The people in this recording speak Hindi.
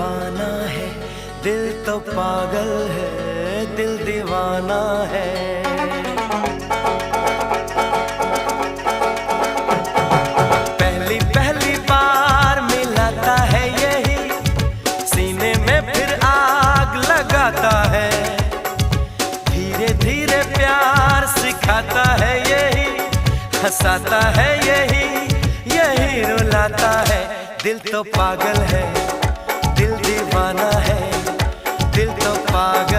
दीवाना है, दिल तो पागल है, दिल दीवाना है। पहली पहली बार मिलाता है यही, सीने में फिर आग लगाता है। धीरे धीरे प्यार सिखाता है यही, हंसाता है यही, यही रुलाता है। दिल तो पागल है, दिल दीवाना है, दिल तो पागल